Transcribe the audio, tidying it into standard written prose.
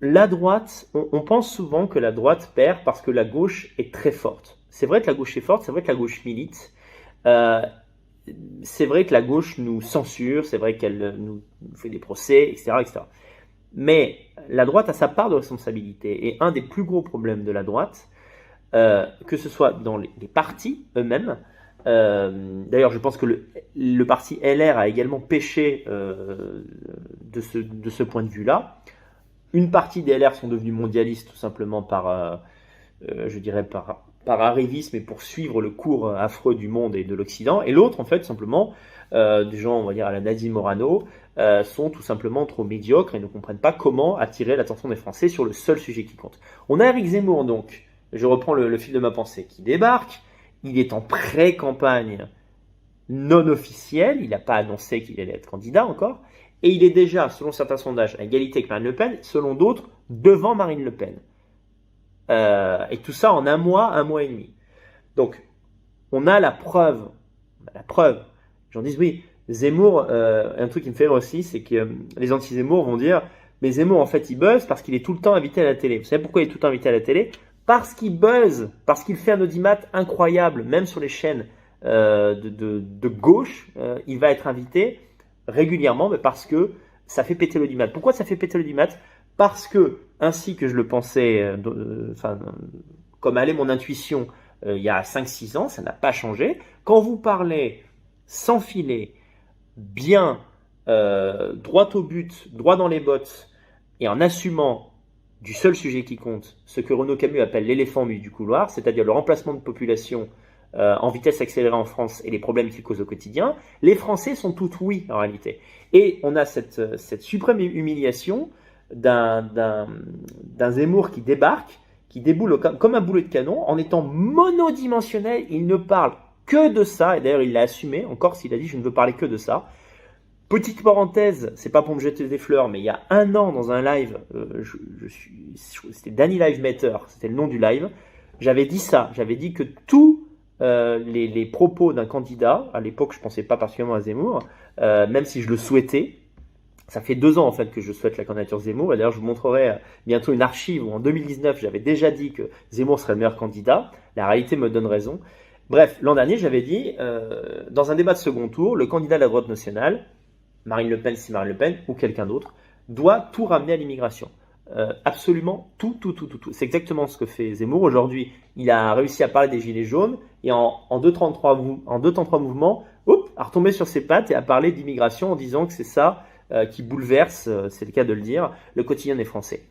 La droite, on pense souvent que la droite perd parce que la gauche est très forte. C'est vrai que la gauche est forte, c'est vrai que la gauche milite. Euh, c'est vrai que la gauche nous censure, c'est vrai qu'elle nous fait des procès, etc., etc. Mais la droite a sa part de responsabilité. Et un des plus gros problèmes de la droite, que ce soit dans les partis eux-mêmes, d'ailleurs je pense que le parti LR a également péché de ce point de vue-là. Une partie des LR sont devenus mondialistes tout simplement je dirais par arrivisme et pour suivre le cours affreux du monde et de l'Occident. Et l'autre, en fait, simplement, des gens, on va dire, à la Nadine Morano, sont tout simplement trop médiocres et ne comprennent pas comment attirer l'attention des Français sur le seul sujet qui compte. On a Eric Zemmour, donc, je reprends le fil de ma pensée, qui débarque. Il est en pré-campagne non officielle, il n'a pas annoncé qu'il allait être candidat encore, et il est déjà, selon certains sondages, à égalité avec Marine Le Pen, selon d'autres, devant Marine Le Pen. Et tout ça en un mois et demi. Donc, on a la preuve. La preuve. Les gens disent oui, Zemmour, un truc qui me fait rire aussi, c'est que les anti-Zemmour vont dire mais Zemmour, en fait, il buzz parce qu'il est tout le temps invité à la télé. Vous savez pourquoi il est tout le temps invité à la télé? Parce qu'il buzz, parce qu'il fait un audimat incroyable, même sur les chaînes de gauche, il va être invité régulièrement, mais parce que ça fait péter l'audimat. Pourquoi ça fait péter l'audimat? Parce que, ainsi que je le pensais, comme allait mon intuition il y a 5-6 ans, ça n'a pas changé. Quand vous parlez sans filet, bien, droit au but, droit dans les bottes, et en assumant du seul sujet qui compte, ce que Renaud Camus appelle l'éléphant au milieu du couloir, c'est-à-dire le remplacement de population en vitesse accélérée en France et les problèmes qu'il cause au quotidien, les Français sont tout oui en réalité. Et on a cette suprême humiliation d'un Zemmour qui débarque, qui déboule comme un boulet de canon, en étant monodimensionnel, il ne parle que de ça, et d'ailleurs il l'a assumé, encore s'il a dit je ne veux parler que de ça. Petite parenthèse, c'est pas pour me jeter des fleurs, mais il y a un an dans un live, c'était Danny Live Matter, c'était le nom du live, j'avais dit ça, j'avais dit que tous les propos d'un candidat, à l'époque je pensais pas particulièrement à Zemmour, même si je le souhaitais, ça fait 2 ans en fait que je souhaite la candidature Zemmour, et d'ailleurs je vous montrerai bientôt une archive où en 2019 j'avais déjà dit que Zemmour serait le meilleur candidat, la réalité me donne raison. Bref, l'an dernier j'avais dit, dans un débat de second tour, le candidat de la droite nationale, Marine Le Pen, si Marine Le Pen, ou quelqu'un d'autre, doit tout ramener à l'immigration. Absolument tout, tout, tout, tout, tout. C'est exactement ce que fait Zemmour. Aujourd'hui, il a réussi à parler des gilets jaunes et en deux temps trois mouvements, a retombé sur ses pattes et a parlé d'immigration en disant que c'est ça qui bouleverse, c'est le cas de le dire, le quotidien des Français.